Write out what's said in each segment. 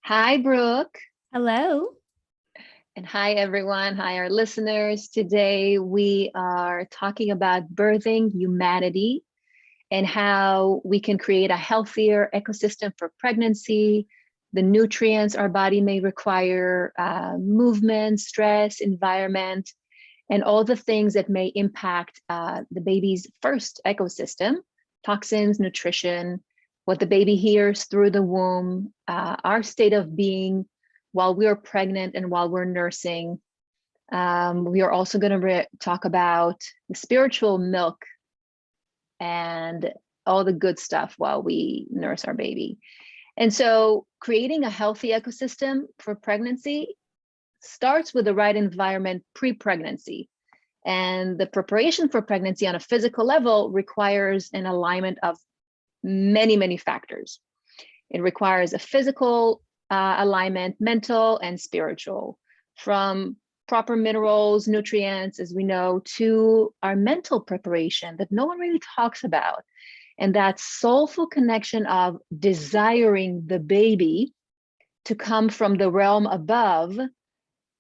Hi, Brooke. Hello. And hi, everyone. Hi, our listeners. Today, we are talking about birthing humanity and how we can create a healthier ecosystem for pregnancy, the nutrients our body may require, movement, stress, environment, and all the things that may impact the baby's first ecosystem, toxins, nutrition, what the baby hears through the womb, our state of being while we're pregnant and while we're nursing. We are also going to talk about the spiritual milk and all the good stuff while we nurse our baby. And so, creating a healthy ecosystem for pregnancy starts with the right environment pre-pregnancy. And the preparation for pregnancy on a physical level requires an alignment of many, many factors. It requires a physical alignment, mental and spiritual, from proper minerals, nutrients, as we know, to our mental preparation that no one really talks about. And that soulful connection of desiring the baby to come from the realm above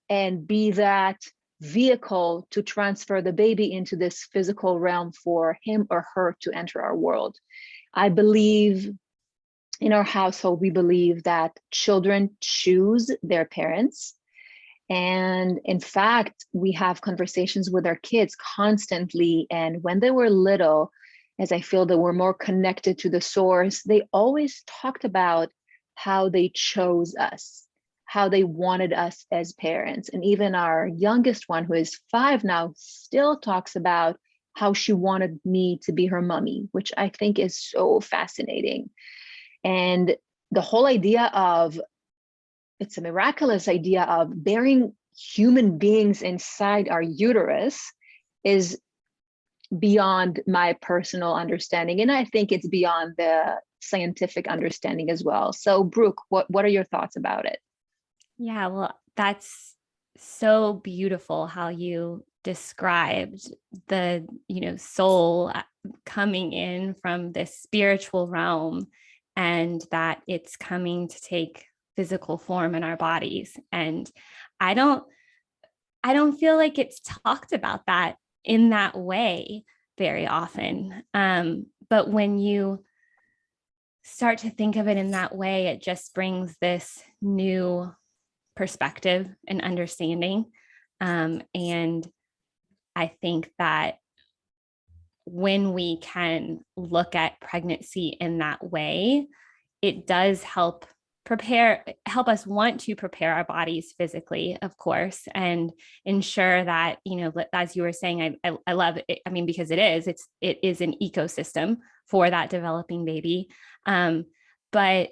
and be that vehicle to transfer the baby into this physical realm for him or her to enter our world. I believe in our household, we believe that children choose their parents. And in fact, we have conversations with our kids constantly. And when they were little, as I feel that we're more connected to the source, they always talked about how they chose us, how they wanted us as parents. And even our youngest one, who is 5 now, still talks about how she wanted me to be her mommy, which I think is so fascinating. And the whole idea of it's a miraculous idea of bearing human beings inside our uterus is beyond my personal understanding. And I think it's beyond the scientific understanding as well. So, Brooke, what are your thoughts about it? Yeah, well, that's so beautiful how you described the, soul coming in from this spiritual realm and that it's coming to take physical form in our bodies. And I don't I don't feel like it's talked about that in that way very often. But when you start to think of it in that way, it just brings this new perspective and understanding. And I think that when we can look at pregnancy in that way, it does help us want to prepare our bodies physically, of course, and ensure that, as you were saying, I love it. I mean, because it is an ecosystem for that developing baby. But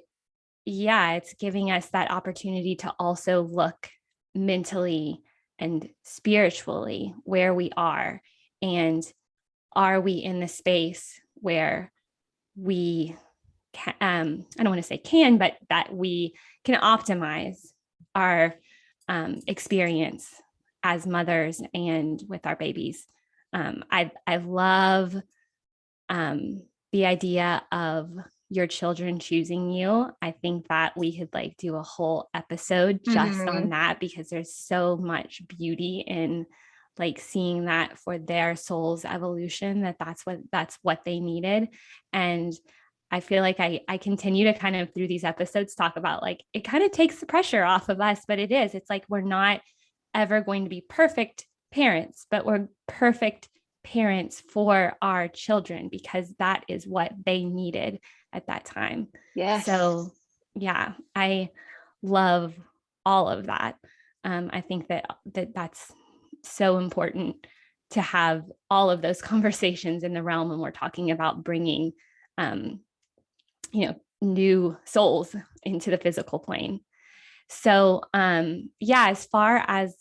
yeah, it's giving us that opportunity to also look mentally and spiritually where we and are we in the space where we can, I don't want to say can, but that we can optimize our experience as mothers and with our babies. I love the idea of your children choosing you. I think that we could do a whole episode just on that, because there's so much beauty in seeing that for their soul's evolution, that's what they needed. And I feel like I continue to kind of through these episodes talk about it kind of takes the pressure off of us, but it's like we're not ever going to be perfect parents, but we're perfect parents for our children because that is what they needed at that time. Yes. So yeah, I love all of that. I think that's so important to have all of those conversations in the realm when we're talking about bringing new souls into the physical plane. So yeah, as far as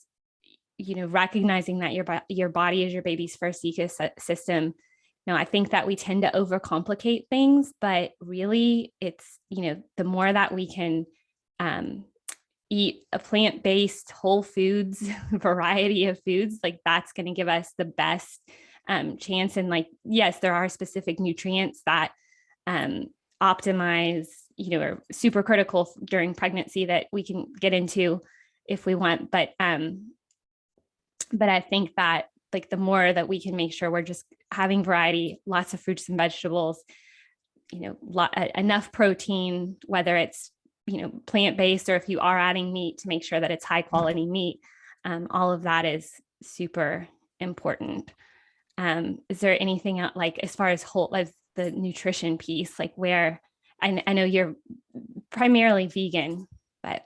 recognizing that your body is your baby's first ecosystem, I think that we tend to overcomplicate things, but really it's the more that we can eat a plant-based whole foods variety of foods, that's going to give us the best chance. And yes, there are specific nutrients that optimize are super critical during pregnancy that we can get into if we want. But I think that like the more that we can make sure we're just having variety, lots of fruits and vegetables, enough protein, whether it's, plant-based, or if you are adding meat, to make sure that it's high quality meat. All of that is super important. Is there anything else, like as far as the nutrition piece, like where I know you're primarily vegan, but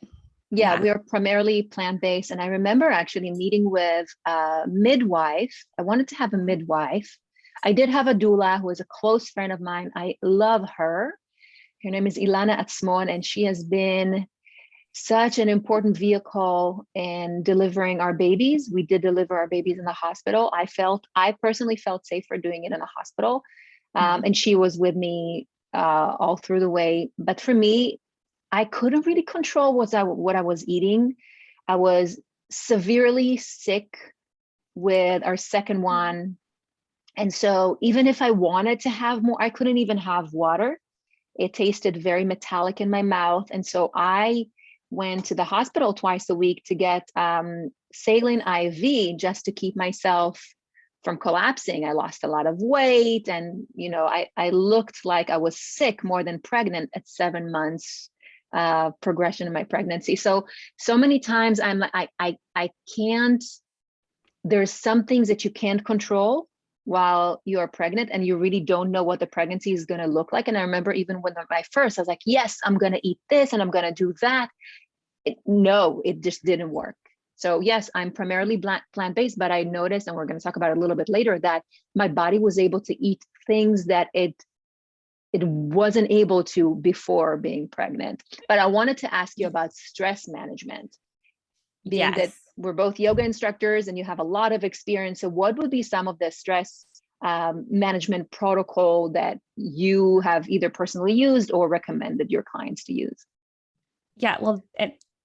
yeah, we are primarily plant-based. And I remember actually meeting with a midwife. I wanted to have a midwife. I did have a doula who is a close friend of mine. I love her. Her name is Ilana Atzmon, and she has been such an important vehicle in delivering our babies. We did deliver our babies in the hospital. I personally felt safer doing it in the hospital. And she was with me all through the way. But for me, I couldn't really control what I was eating. I was severely sick with our second one. And so even if I wanted to have more, I couldn't even have water. It tasted very metallic in my mouth. And so I went to the hospital twice a week to get saline IV just to keep myself from collapsing. I lost a lot of weight, and I looked like I was sick more than pregnant at 7 months progression in my pregnancy. So many times I'm like, I can't, there's some things that you can't control while you're pregnant, and you really don't know what the pregnancy is going to look like. And I remember even when my first, I was like, yes, I'm going to eat this and I'm going to do that. No, it just didn't work. So yes, I'm primarily plant-based, but I noticed, and we're going to talk about it a little bit later, that my body was able to eat things that it wasn't able to before being pregnant. But I wanted to ask you about stress management, being that we're both yoga instructors and you have a lot of experience. So what would be some of the stress management protocol that you have either personally used or recommended your clients to use? Yeah, well,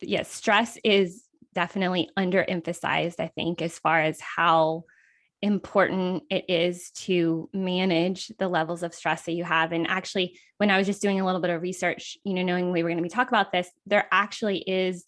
yes, stress is definitely underemphasized, I think, as far as how important it is to manage the levels of stress that you have. And actually, when I was just doing a little bit of research, knowing we were going to be talking about this, there actually is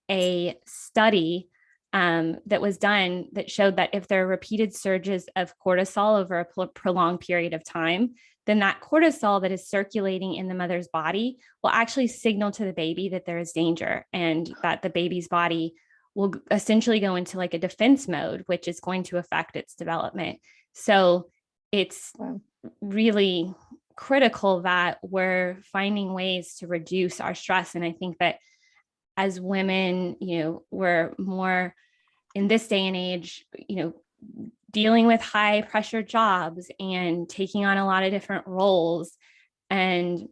a study that was done that showed that if there are repeated surges of cortisol over a prolonged period of time, then that cortisol that is circulating in the mother's body will actually signal to the baby that there is danger, and that the baby's body will essentially go into like a defense mode, which is going to affect its development. So it's really critical that we're finding ways to reduce our stress. And I think that as women, we're more in this day and age, dealing with high pressure jobs and taking on a lot of different roles. And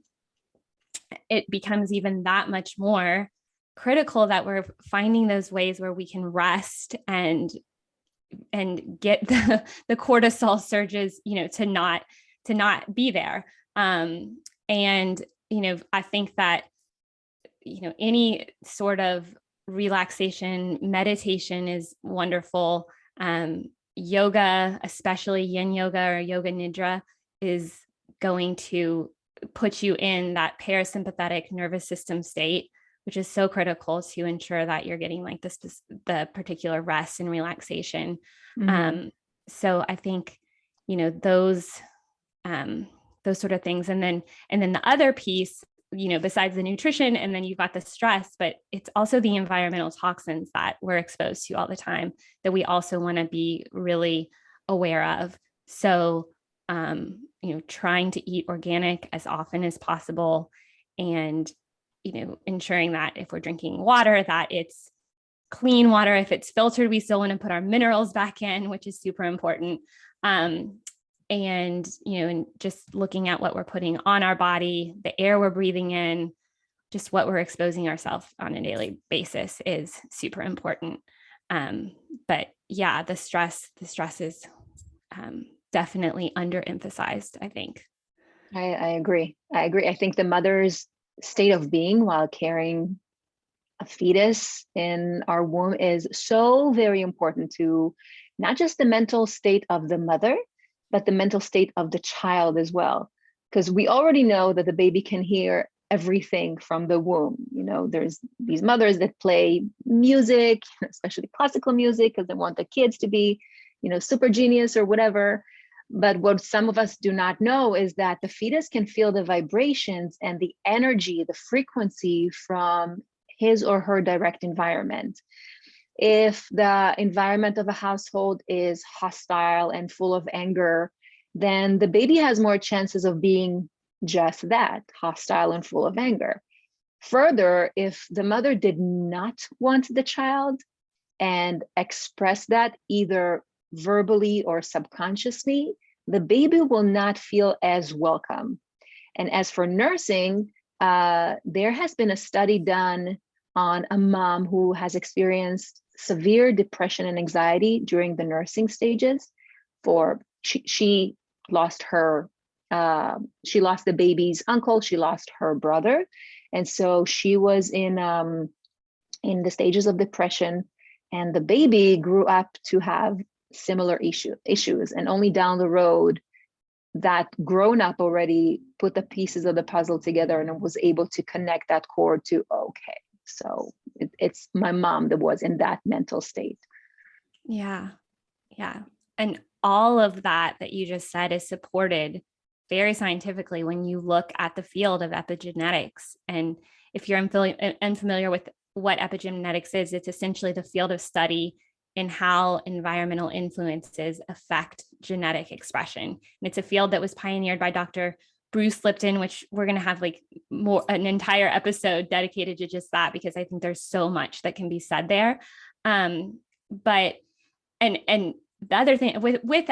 it becomes even that much more critical that we're finding those ways where we can rest and get the cortisol surges, to not be there. And, I think that, any sort of relaxation, meditation is wonderful. Yoga, especially yin yoga or yoga nidra, is going to put you in that parasympathetic nervous system state, which is so critical to ensure that you're getting like the particular rest and relaxation. So I think, those sort of things. And then the other piece, besides the nutrition, and then you've got the stress, but it's also the environmental toxins that we're exposed to all the time that we also want to be really aware of. So, trying to eat organic as often as possible, and, ensuring that if we're drinking water, that it's clean water. If it's filtered, we still want to put our minerals back in, which is super important. And just looking at what we're putting on our body, the air we're breathing in, just what we're exposing ourselves on a daily basis is super important. But yeah, the stress is definitely underemphasized, I think. I agree. I think the mother's state of being while carrying a fetus in our womb is so very important to not just the mental state of the mother, but the mental state of the child as well. Because we already know that the baby can hear everything from the womb. There's these mothers that play music, especially classical music, because they want the kids to be, super genius or whatever. But what some of us do not know is that the fetus can feel the vibrations and the energy, the frequency from his or her direct environment. If the environment of a household is hostile and full of anger, then the baby has more chances of being just that, hostile and full of anger. Further, if the mother did not want the child and express that either verbally or subconsciously, the baby will not feel as welcome. And as for nursing, there has been a study done on a mom who has experienced severe depression and anxiety during the nursing stages. She lost she lost the baby's uncle, she lost her brother, and so she was in the stages of depression, and the baby grew up to have similar issues, and only down the road that grown up already put the pieces of the puzzle together and was able to connect that chord to, okay, so it's my mom that was in that mental state. Yeah. And all of that you just said is supported very scientifically when you look at the field of epigenetics. And if you're unfamiliar with what epigenetics is, it's essentially the field of study in how environmental influences affect genetic expression. And it's a field that was pioneered by Dr. Bruce Lipton, which we're going to have an entire episode dedicated to just that, because I think there's so much that can be said there. But the other thing with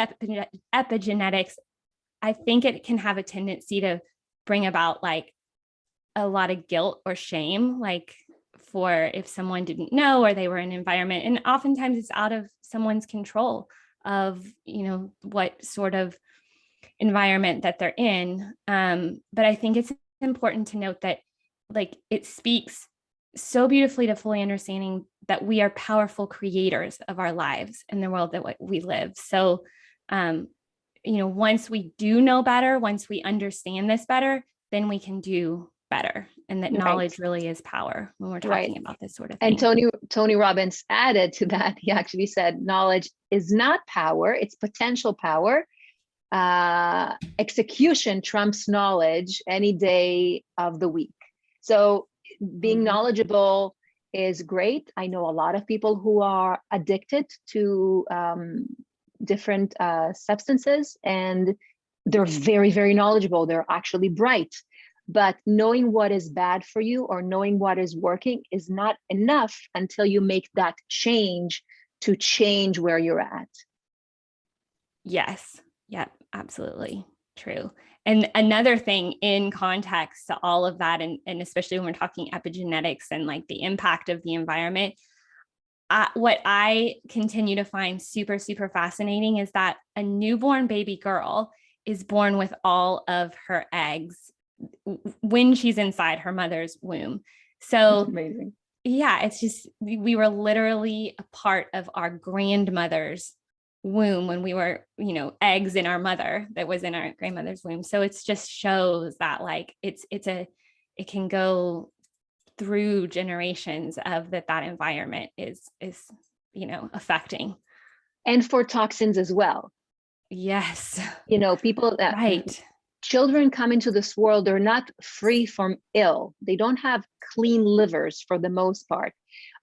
epigenetics, I think it can have a tendency to bring about a lot of guilt or shame, for if someone didn't know or they were in an environment, and oftentimes it's out of someone's control of, what sort of environment that they're in. But I think it's important to note that it speaks so beautifully to fully understanding that we are powerful creators of our lives in the world that we live. So, once we do know better, once we understand this better, then we can do better. And that knowledge really is power when we're talking about this sort of thing. And Tony Robbins added to that. He actually said, knowledge is not power, it's potential power. Execution trumps knowledge any day of the week. So being knowledgeable is great. I know a lot of people who are addicted to different substances, and they're very, very knowledgeable. They're actually bright. But knowing what is bad for you or knowing what is working is not enough until you make that change to change where you're at. Yes. Yep. Absolutely true. And another thing in context to all of that, and especially when we're talking epigenetics and the impact of the environment, what I continue to find super, super fascinating is that a newborn baby girl is born with all of her eggs when she's inside her mother's womb. So that's amazing. Yeah, it's just, we were literally a part of our grandmother's womb when we were, eggs in our mother that was in our grandmother's womb. So it just shows that it can go through generations of that environment is affecting. And for toxins as well. Yes. People that right. Children come into this world, they're not free from ill. They don't have clean livers for the most part.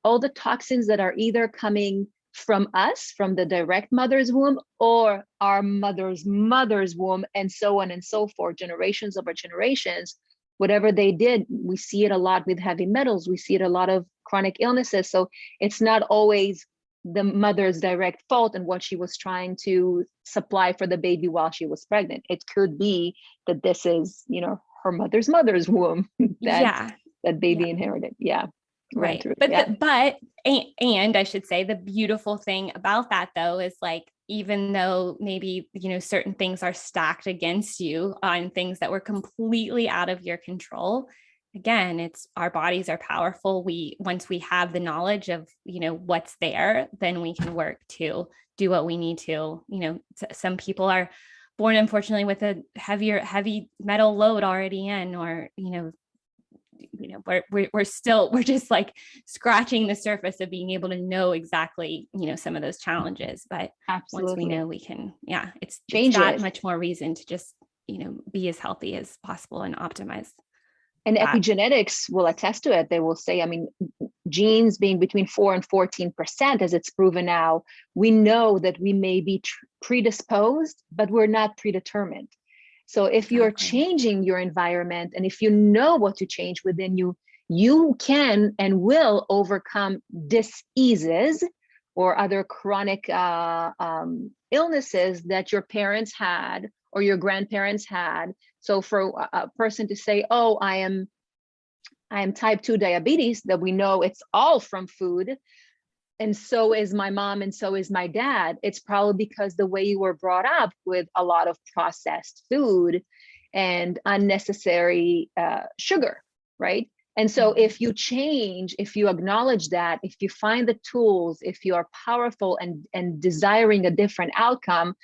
All the toxins that are either coming from us, from the direct mother's womb, or our mother's womb, and so on and so forth, generations over generations, whatever they did, we see it a lot with heavy metals. We see it a lot of chronic illnesses. So it's not always the mother's direct fault and what she was trying to supply for the baby while she was pregnant. It could be that this is, her mother's womb that baby inherited. Yeah. Right. Through. But and I should say the beautiful thing about that though is even though maybe, certain things are stacked against you on things that were completely out of your control, again, it's our bodies are powerful. Once we have the knowledge of, what's there, then we can work to do what we need to. Some people are born, unfortunately, with a heavy metal load already in, or, we're just like scratching the surface of being able to know exactly, some of those challenges. But once we Absolutely. know, we can, it's Change that it. much more reason to just, be as healthy as possible and optimize And that. epigenetics will attest to it. They will say, I mean, genes being between 4 and 14%, as it's proven now, we know that we may be predisposed, but we're not predetermined. So if you're changing your environment, and if you know what to change within you, you can and will overcome diseases or other chronic illnesses that your parents had or your grandparents had. So for a person to say, oh, I am type 2 diabetes, that we know it's all from food, and so is my mom and so is my dad, it's probably because the way you were brought up with a lot of processed food and unnecessary sugar, right? And so if you change, if you acknowledge that, if you find the tools, if you are powerful and desiring a different outcome,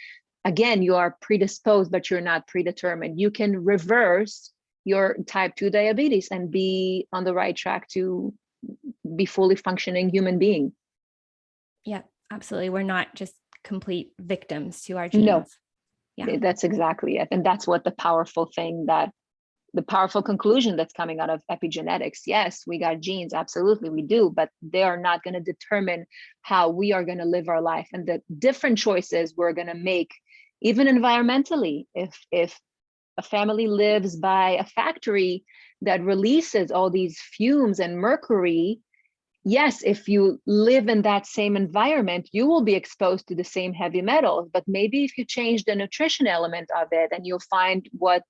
again, you are predisposed, but you're not predetermined. You can reverse your type 2 diabetes and be on the right track to be fully functioning human being. Yeah, absolutely. We're not just complete victims to our genes. No, yeah, that's exactly it. And that's what the powerful conclusion that's coming out of epigenetics. Yes, we got genes, absolutely we do, but they are not going to determine how we are going to live our life and the different choices we're going to make, even environmentally. If a family lives by a factory that releases all these fumes and mercury, yes, if you live in that same environment, you will be exposed to the same heavy metals. But maybe if you change the nutrition element of it, and you'll find what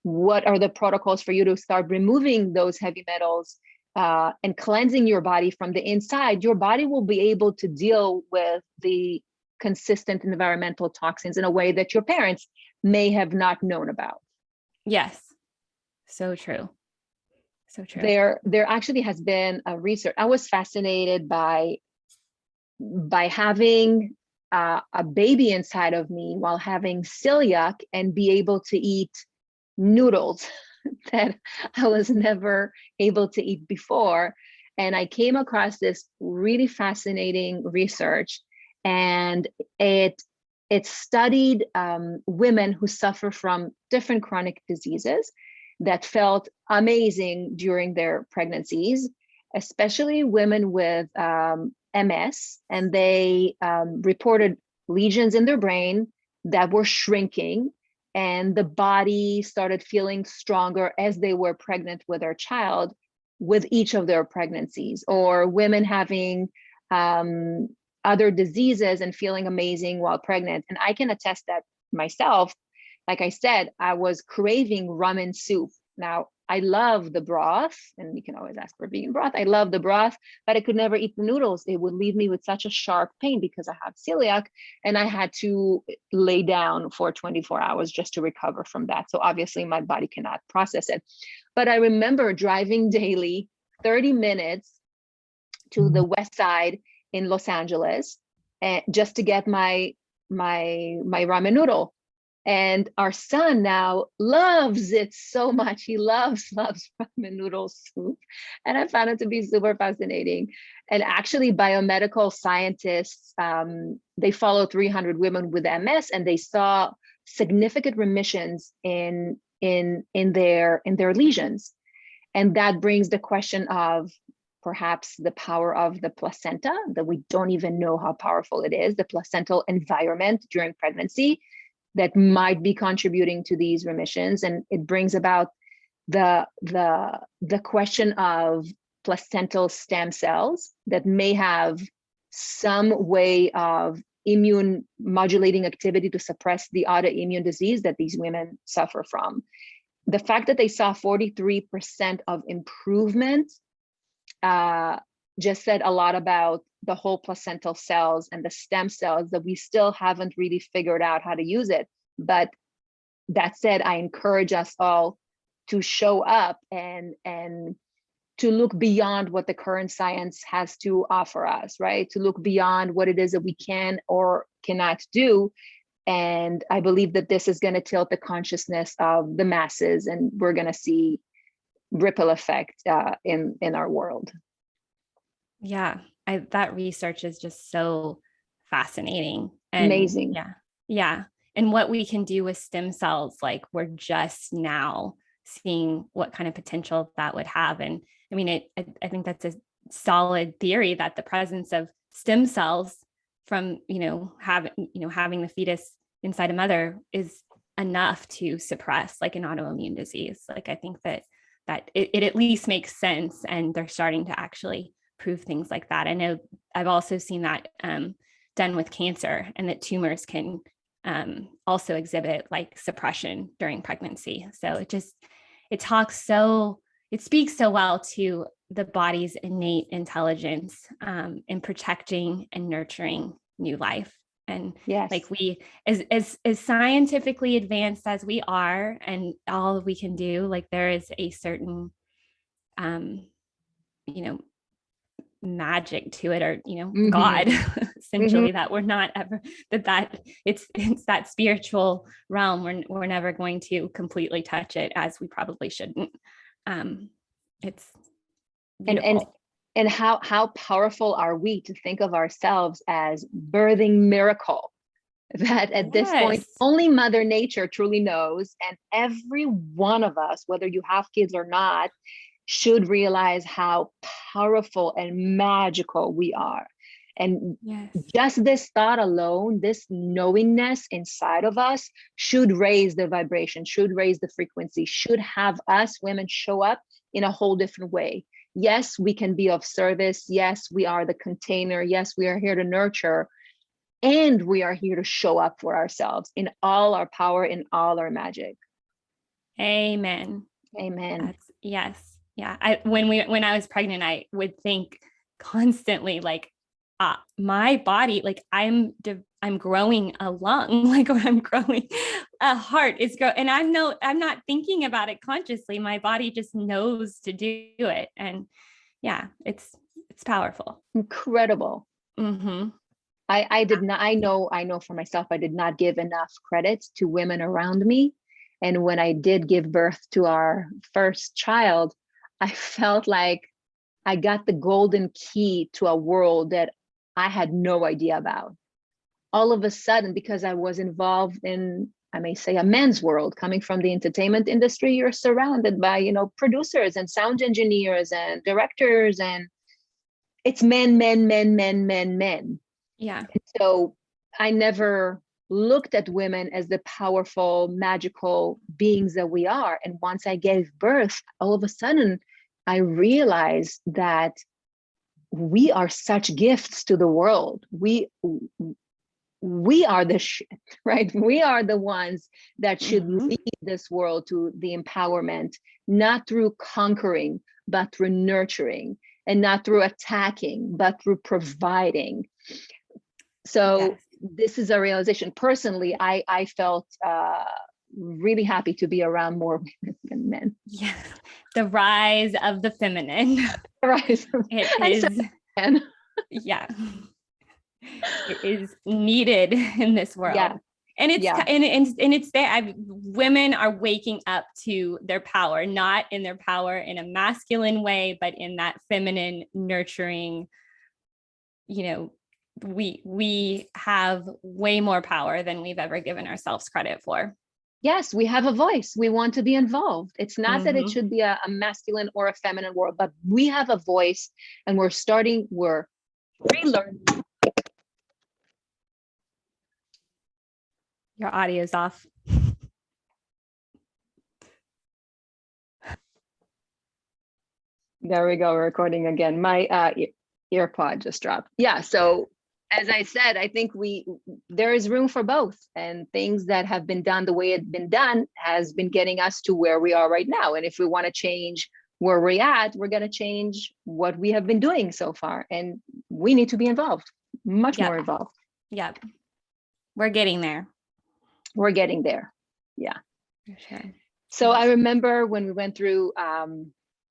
are the protocols for you to start removing those heavy metals and cleansing your body from the inside, your body will be able to deal with the consistent environmental toxins in a way that your parents may have not known about. Yes, so true. So true. There actually has been a research. I was fascinated by having a baby inside of me while having celiac and be able to eat noodles that I was never able to eat before. And I came across this really fascinating research, and it studied women who suffer from different chronic diseases that felt amazing during their pregnancies, especially women with MS, and they reported lesions in their brain that were shrinking, and the body started feeling stronger as they were pregnant with their child with each of their pregnancies. Or women having other diseases and feeling amazing while pregnant. And I can attest that myself. Like I said, I was craving ramen soup. Now, I love the broth, and you can always ask for vegan broth. I love the broth, but I could never eat the noodles. It would leave me with such a sharp pain because I have celiac, and I had to lay down for 24 hours just to recover from that. So obviously my body cannot process it. But I remember driving daily 30 minutes to the west side in Los Angeles, and just to get my ramen noodle. And our son now loves it so much. He loves ramen noodle soup. And I found it to be super fascinating. And actually, biomedical scientists, they followed 300 women with MS, and they saw significant remissions in their lesions. And that brings the question of perhaps the power of the placenta, that we don't even know how powerful it is, the placental environment during pregnancy, that might be contributing to these remissions. And it brings about the question of placental stem cells that may have some way of immune modulating activity to suppress the autoimmune disease that these women suffer from. The fact that they saw 43% of improvement just said a lot about the whole placental cells and the stem cells, that we still haven't really figured out how to use it. But that said, I encourage us all to show up and to look beyond what the current science has to offer us, right? To look beyond what it is that we can or cannot do. And I believe that this is going to tilt the consciousness of the masses, and we're going to see ripple effect in our world. Yeah, that research is just so fascinating. And Amazing. yeah. And what we can do with stem cells, like we're just now seeing what kind of potential that would have. And I mean, I think that's a solid theory that the presence of stem cells from, having the fetus inside a mother is enough to suppress like an autoimmune disease. Like, I think that it at least makes sense. And they're starting to actually prove things like that. I know I've also seen that done with cancer, and that tumors can also exhibit like suppression during pregnancy. So it speaks so well to the body's innate intelligence in protecting and nurturing new life. And Yes. like we, as scientifically advanced as we are, and all we can do, like there is a certain, magic to it, or God, essentially, that we're not ever that it's that spiritual realm. We're never going to completely touch it, as we probably shouldn't. It's beautiful. And how powerful are we to think of ourselves as birthing miracle, that at this point only Mother Nature truly knows, and every one of us, whether you have kids or not, should realize how powerful and magical we are. And just this thought alone, this knowingness inside of us, should raise the vibration, should raise the frequency, should have us women show up in a whole different way. Yes, we can be of service. Yes, we are the container. Yes, we are here to nurture. And we are here to show up for ourselves in all our power, in all our magic. Amen. Amen. Yes. Yeah. When I was pregnant, I would think constantly, like, my body, like I'm growing a lung, like, or I'm growing a heart. And I'm not thinking about it consciously. My body just knows to do it. And yeah, it's powerful. Incredible. Mm-hmm. I know for myself, I did not give enough credit to women around me. And when I did give birth to our first child, I felt like I got the golden key to a world that I had no idea about. All of a sudden, because I was involved in, I may say, a men's world, coming from the entertainment industry, you're surrounded by, producers and sound engineers and directors, and it's men. Yeah. So I never looked at women as the powerful, magical beings that we are. And once I gave birth, all of a sudden, I realized that we are such gifts to the world. We are the shit, right? We are the ones that should lead this world to the empowerment, not through conquering, but through nurturing, and not through attacking, but through providing. So this is a realization. Personally, I felt really happy to be around more women than men. Yeah, the rise of the feminine. Rise. It is. Yeah, it is needed in this world. Yeah. And it's and it's there. Women are waking up to their power, not in their power in a masculine way, but in that feminine, nurturing. We have way more power than we've ever given ourselves credit for. Yes, we have a voice. We want to be involved. It's not that it should be a masculine or a feminine world, but we have a voice, and we're relearning. Your audio's off. There we go, recording again. My earpod just dropped. Yeah, so as I said, I think there is room for both, and things that have been done the way it's been done has been getting us to where we are right now. And if we want to change where we're at, we're going to change what we have been doing so far. And we need to be involved, much more involved. Yep. We're getting there. We're getting there. Yeah. For sure. So I remember when we went through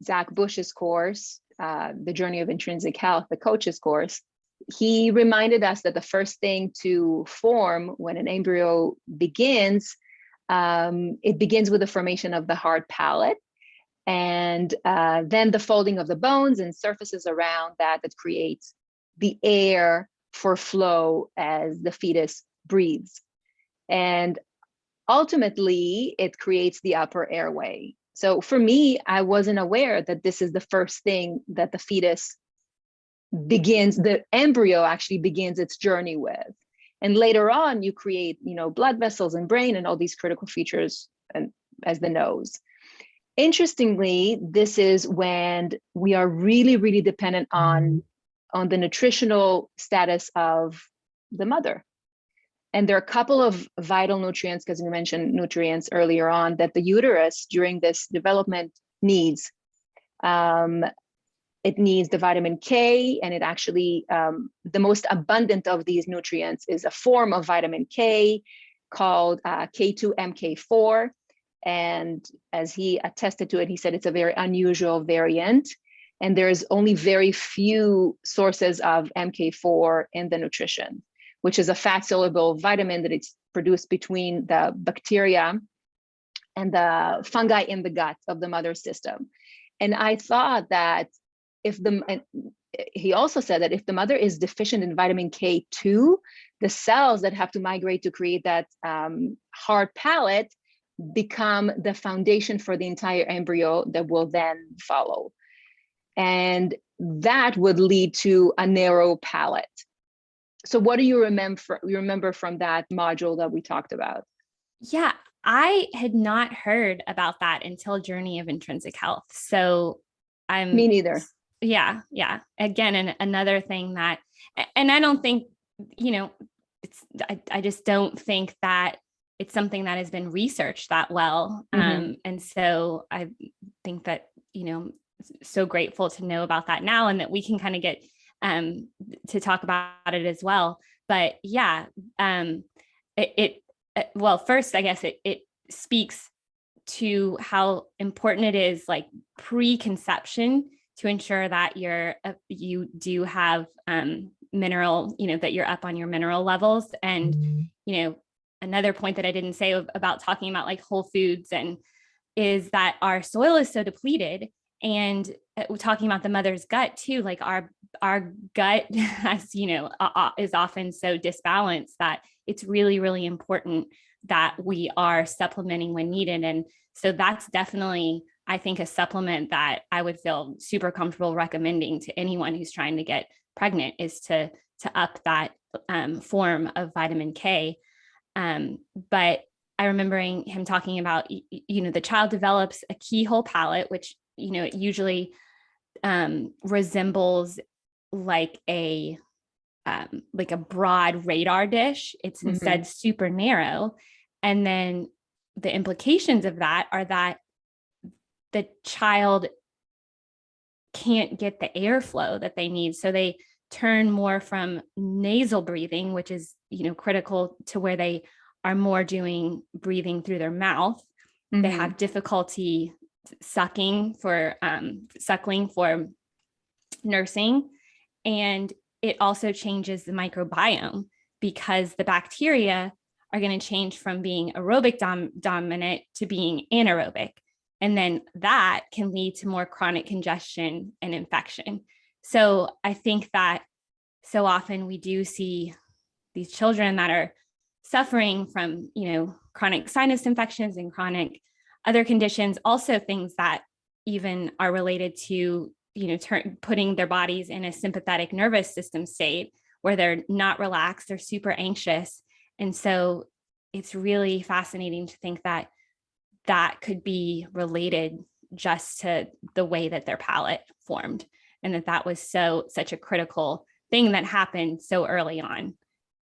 Zach Bush's course, The Journey of Intrinsic Health, the coach's course, he reminded us that the first thing to form when an embryo begins, it begins with the formation of the hard palate. And then the folding of the bones and surfaces around that creates the air for flow as the fetus breathes. And ultimately, it creates the upper airway. So for me, I wasn't aware that this is the first thing that the fetus begins, the embryo actually begins its journey with. And later on, you create, blood vessels and brain and all these critical features, and as the nose. Interestingly, this is when we are really, really dependent on the nutritional status of the mother. And there are a couple of vital nutrients, because we mentioned nutrients earlier on, that the uterus during this development needs. It needs the vitamin K, and it actually, the most abundant of these nutrients is a form of vitamin K called K2MK4. And as he attested to it, he said it's a very unusual variant. And there's only very few sources of MK4 in the nutrition, which is a fat-soluble vitamin that it's produced between the bacteria and the fungi in the gut of the mother system. And I thought that he also said that if the mother is deficient in vitamin K2, the cells that have to migrate to create that hard palate become the foundation for the entire embryo that will then follow. And that would lead to a narrow palate. So what do you remember from that module that we talked about? Yeah, I had not heard about that until Journey of Intrinsic Health. So Me neither. Yeah. Again, another thing that, and I don't think, I just don't think that it's something that has been researched that well. And so I think that, so grateful to know about that now, and that we can kind of get to talk about it as well. But yeah, well, first, I guess it speaks to how important it is, like preconception, to ensure that you do have mineral, that you're up on your mineral levels. And, another point that I didn't say about talking about like whole foods is that our soil is so depleted. And talking about the mother's gut too, like our gut has, is often so disbalanced that it's really, really important that we are supplementing when needed. And so that's definitely, I think, a supplement that I would feel super comfortable recommending to anyone who's trying to get pregnant, is to up that form of vitamin K. But I remembering him talking about, the child develops a keyhole palate, which, it usually resembles like a broad radar dish. It's instead super narrow. And then the implications of that are that the child can't get the airflow that they need. So they turn more from nasal breathing, which is, critical to where they are more doing breathing through their mouth. They have difficulty suckling for nursing. And it also changes the microbiome, because the bacteria are going to change from being aerobic dominant to being anaerobic. And then that can lead to more chronic congestion and infection. So I think that so often we do see these children that are suffering from, chronic sinus infections and chronic other conditions, also things that even are related to, putting their bodies in a sympathetic nervous system state where they're not relaxed, they're super anxious. And so it's really fascinating to think that that could be related just to the way that their palate formed, and that was such a critical thing that happened so early on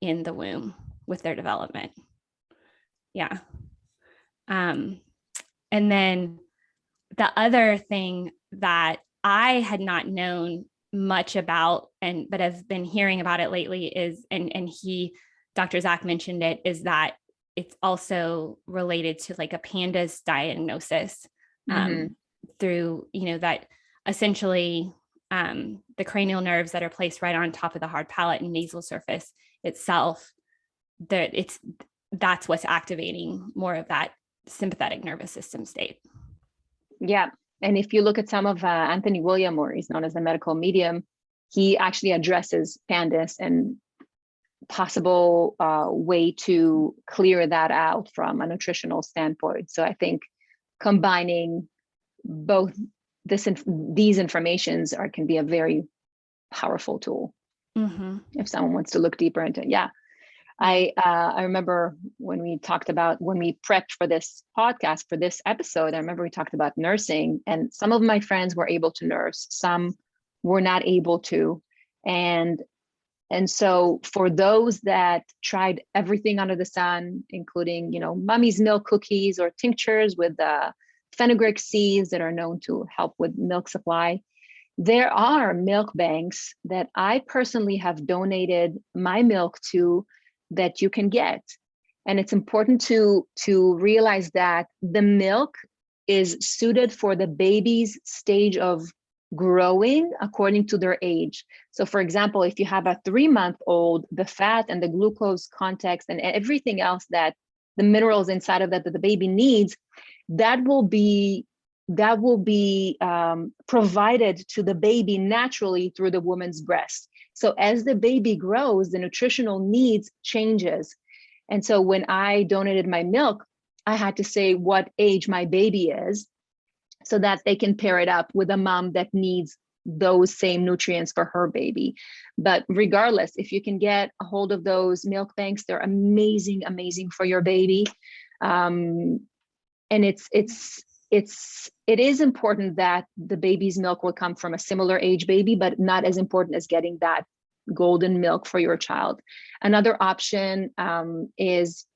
in the womb with their development. Yeah. And then the other thing that I had not known much about, but have been hearing about it lately, is, and Dr. Zach mentioned it, is that it's also related to like a PANDAS diagnosis, through, that essentially the cranial nerves that are placed right on top of the hard palate and nasal surface itself, that's what's activating more of that sympathetic nervous system state. Yeah. And if you look at some of Anthony William, or he's known as the medical medium, he actually addresses PANDAS and possible way to clear that out from a nutritional standpoint. So I think combining both these informations can be a very powerful tool if someone wants to look deeper into it. Yeah. I remember when we prepped for this podcast, for this episode, I remember we talked about nursing, and some of my friends were able to nurse, some were not able to. And so for those that tried everything under the sun, including, mommy's milk cookies or tinctures with fenugreek seeds that are known to help with milk supply, there are milk banks that I personally have donated my milk to that you can get. And it's important to realize that the milk is suited for the baby's stage of growing according to their age. So for example, if you have a 3-month-old, the fat and the glucose context and everything else, that the minerals inside of that the baby needs, that will be provided to the baby naturally through the woman's breast. So as the baby grows, the nutritional needs changes. And so when I donated my milk, I had to say what age my baby is so that they can pair it up with a mom that needs those same nutrients for her baby. But regardless, if you can get a hold of those milk banks, they're amazing, amazing for your baby. And it is important that the baby's milk will come from a similar age baby, but not as important as getting that golden milk for your child. Another option is,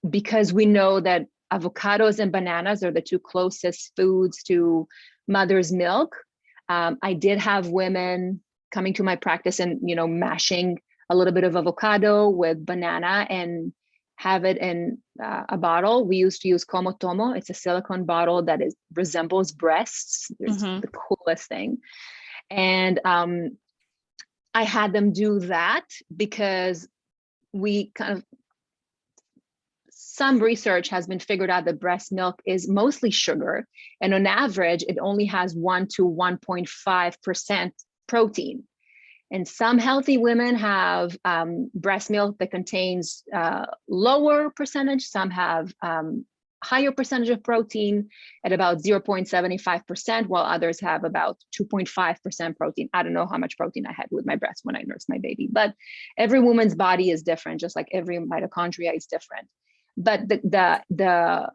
because we know that avocados and bananas are the two closest foods to mother's milk. I did have women coming to my practice and, mashing a little bit of avocado with banana and have it in a bottle. We used to use Komotomo. It's a silicone bottle that resembles breasts. It's the coolest thing. And I had them do that because some research has been figured out that breast milk is mostly sugar. And on average, it only has 1 to 1.5% protein. And some healthy women have breast milk that contains lower percentage. Some have higher percentage of protein at about 0.75%, while others have about 2.5% protein. I don't know how much protein I had with my breast when I nursed my baby, but every woman's body is different, just like every mitochondria is different. But the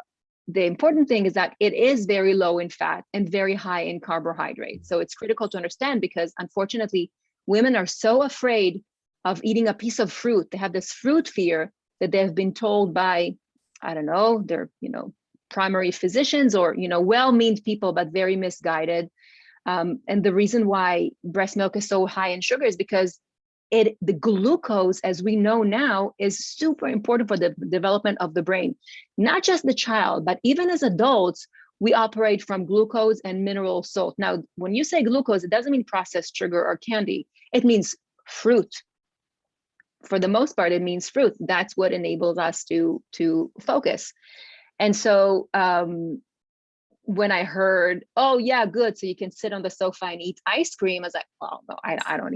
important thing is that it is very low in fat and very high in carbohydrates. So it's critical to understand, because unfortunately, women are so afraid of eating a piece of fruit. They have this fruit fear that they've been told by, I don't know, their, primary physicians or, well-meaned people, but very misguided. And the reason why breast milk is so high in sugar is because the glucose, as we know now, is super important for the development of the brain. Not just the child, but even as adults, we operate from glucose and mineral salt. Now, when you say glucose, it doesn't mean processed sugar or candy. It means fruit. For the most part, it means fruit. That's what enables us to focus. And so when I heard, oh yeah, good, so you can sit on the sofa and eat ice cream, I was like, oh no, I don't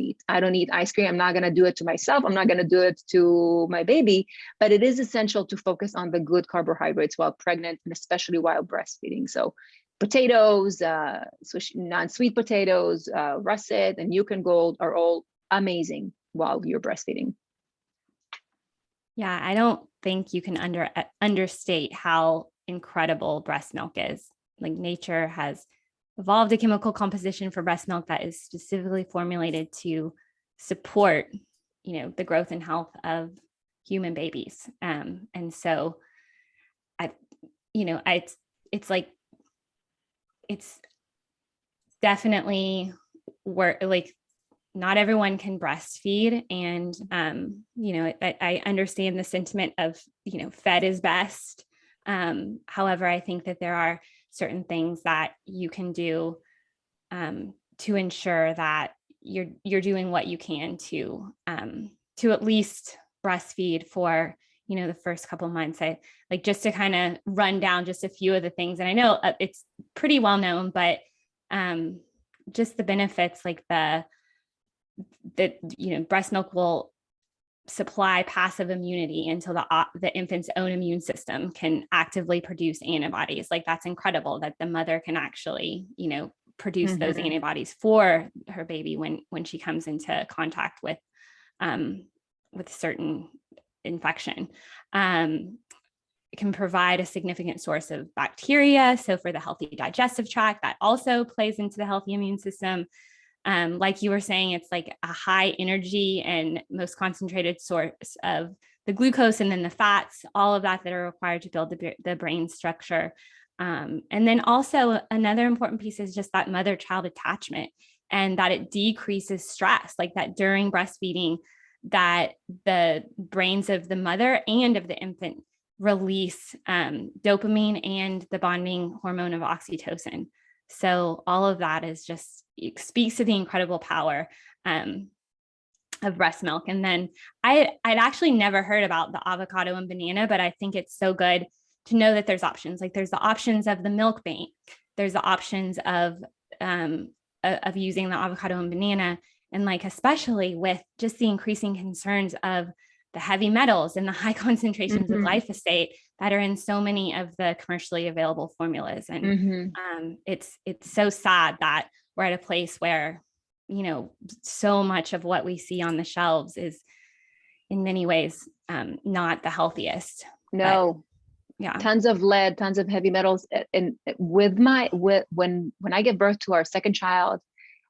eat ice cream. I'm not going to do it to myself. I'm not going to do it to my baby. But it is essential to focus on the good carbohydrates while pregnant, and especially while breastfeeding. So potatoes, non-sweet potatoes, russet and Yukon Gold are all amazing while you're breastfeeding. Yeah, I don't think you can understate how incredible breast milk is. Like, nature has evolved a chemical composition for breast milk that is specifically formulated to support, the growth and health of human babies. And so it's definitely not everyone can breastfeed. And, I understand the sentiment of, fed is best. However, I think that there are certain things that you can do to ensure that you're doing what you can to at least breastfeed for, the first couple of months. I like, just to kind of run down just a few of the things. And I know it's pretty well known, but just the benefits, like breast milk will supply passive immunity until the infant's own immune system can actively produce antibodies. Like, that's incredible that the mother can actually, produce those antibodies for her baby when she comes into contact with certain infection. It can provide a significant source of bacteria. So for the healthy digestive tract, that also plays into the healthy immune system. Like you were saying, it's like a high energy and most concentrated source of the glucose and then the fats, all of that are required to build the brain structure. And then also another important piece is just that mother-child attachment, and that it decreases stress, like that during breastfeeding, that the brains of the mother and of the infant release dopamine and the bonding hormone of oxytocin. So all of that is just, it speaks to the incredible power of breast milk. And then I'd actually never heard about the avocado and banana, but I think it's so good to know that there's options. Like, there's the options of the milk bank, there's the options of using the avocado and banana, and like, especially with just the increasing concerns of the heavy metals and the high concentrations of glyphosate that are in so many of the commercially available formulas. And it's so sad that we're at a place where, so much of what we see on the shelves is in many ways not the healthiest. No. Yeah. Tons of lead, tons of heavy metals. And when I gave birth to our second child,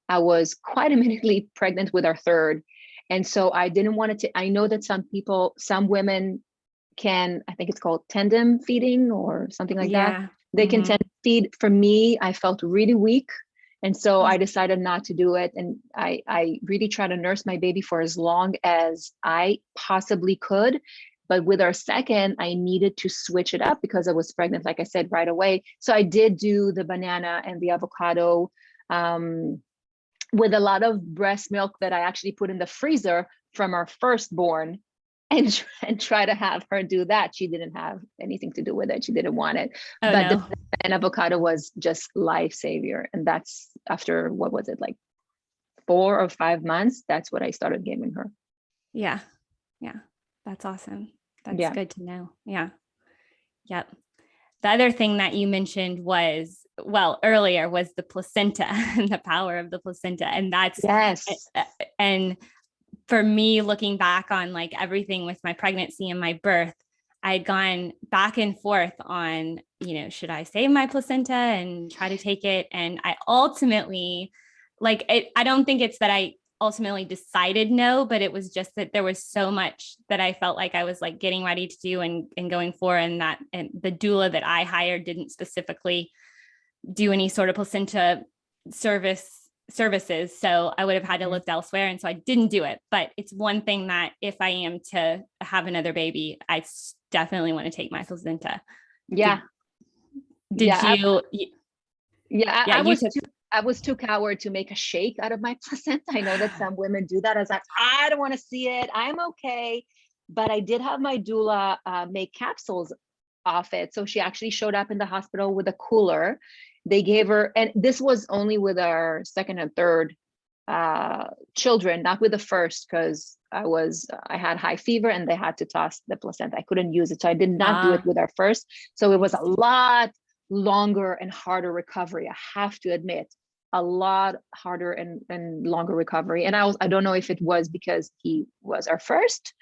I was quite immediately pregnant with our third. And so I didn't want it to, I know that some women can, I think it's called tandem feeding or something like that. They can tandem feed. For me, I felt really weak. And so I decided not to do it. And I really tried to nurse my baby for as long as I possibly could. But with our second, I needed to switch it up because I was pregnant, like I said, right away. So I did do the banana and the avocado with a lot of breast milk that I actually put in the freezer from our firstborn, and try to have her do that. She didn't have anything to do with it. She didn't want it. Oh, but no. the avocado was just life savior. And that's after, what was it, like 4 or 5 months? That's what I started giving her. Yeah. Yeah. That's awesome. That's good to know. Yeah. Yep. The other thing that you mentioned was, earlier, was the placenta and the power of the placenta. And that's, and for me, looking back on like everything with my pregnancy and my birth, I'd gone back and forth on, should I save my placenta and try to take it? And I ultimately, I don't think it's that I ultimately decided no, but it was just that there was so much that I felt like I was like getting ready to do and going for, and the doula that I hired didn't specifically do any sort of placenta services. So I would have had to look elsewhere. And so I didn't do it. But it's one thing that if I am to have another baby, I definitely want to take my placenta. Yeah. I was too coward to make a shake out of my placenta. I know that some women do that. I was like, I don't want to see it. I'm okay. But I did have my doula make capsules off it. So she actually showed up in the hospital with a cooler. They gave her, and this was only with our second and third children, not with the first, because I had high fever and they had to toss the placenta. I couldn't use it. So I did not do it with our first. So it was a lot longer and harder recovery. I have to admit, a lot harder and longer recovery. And I don't know if it was because he was our first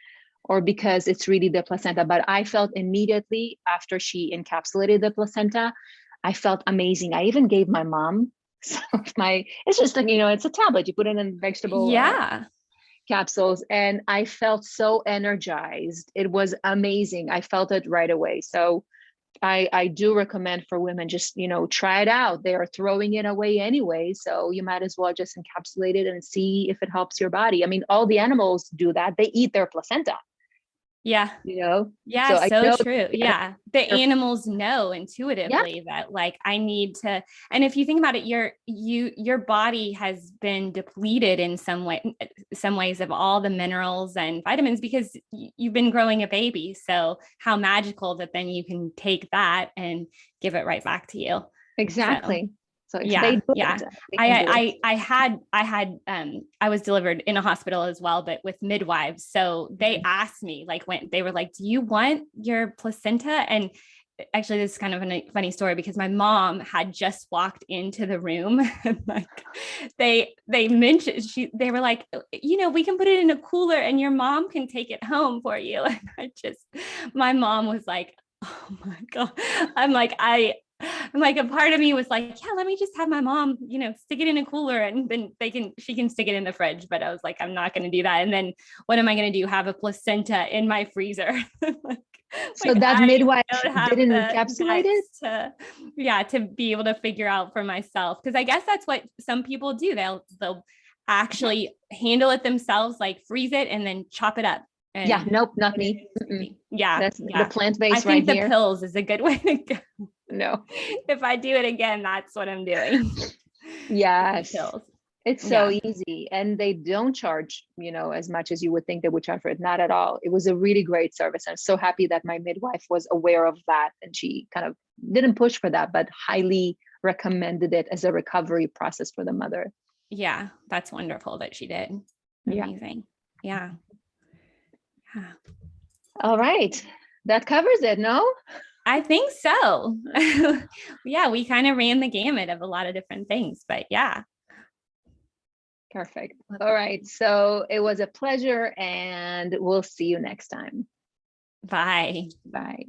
or because it's really the placenta, but I felt immediately after she encapsulated the placenta, I felt amazing. I even gave my mom some of it's just like, it's a tablet, you put it in vegetable capsules, and I felt so energized. It was amazing. I felt it right away. So I do recommend for women, just, try it out. They are throwing it away anyway. So you might as well just encapsulate it and see if it helps your body. I mean, all the animals do that. They eat their placenta. Yeah. you know? Yeah, So I so know, true. Yeah. The animals know yeah, intuitively that like I need to, and if you think about it, your body has been depleted in some ways of all the minerals and vitamins because you've been growing a baby. So how magical that then you can take that and give it right back to you. So exactly. So if they yeah, do yeah. it, they can do it. I was delivered in a hospital as well, but with midwives. So they Mhm. asked me, like, when they were like, "Do you want your placenta?" And actually, this is kind of a funny story because my mom had just walked into the room, and like they mentioned they were like, we can put it in a cooler, and your mom can take it home for you. And my mom was like, "Oh my god!" I'm like, I'm like, a part of me was like, yeah, let me just have my mom, stick it in a cooler and then she can stick it in the fridge. But I was like, I'm not going to do that. And then what am I going to do? Have a placenta in my freezer? like, So like that I midwife don't have didn't the encapsulate it? guts to be able to figure out for myself. Cause I guess that's what some people do. They'll actually handle it themselves, like freeze it and then chop it up Yeah, and nope, not put it me. in a Mm-mm. smoothie. Yeah. That's the Yeah. I plant-based right think the here. pills is a good way to go. No. If I do it again, that's what I'm doing. The Yes. pills. It's so Yeah. easy. And they don't charge, as much as you would think they would charge for it. Not at all. It was a really great service. I'm so happy that my midwife was aware of that and she kind of didn't push for that, but highly recommended it as a recovery process for the mother. Yeah. That's wonderful that she did. Yeah. Amazing. Yeah. Yeah. All right. That covers it, no? I think so. Yeah. We kind of ran the gamut of a lot of different things, but yeah. Perfect. All right. So it was a pleasure and we'll see you next time. Bye. Bye.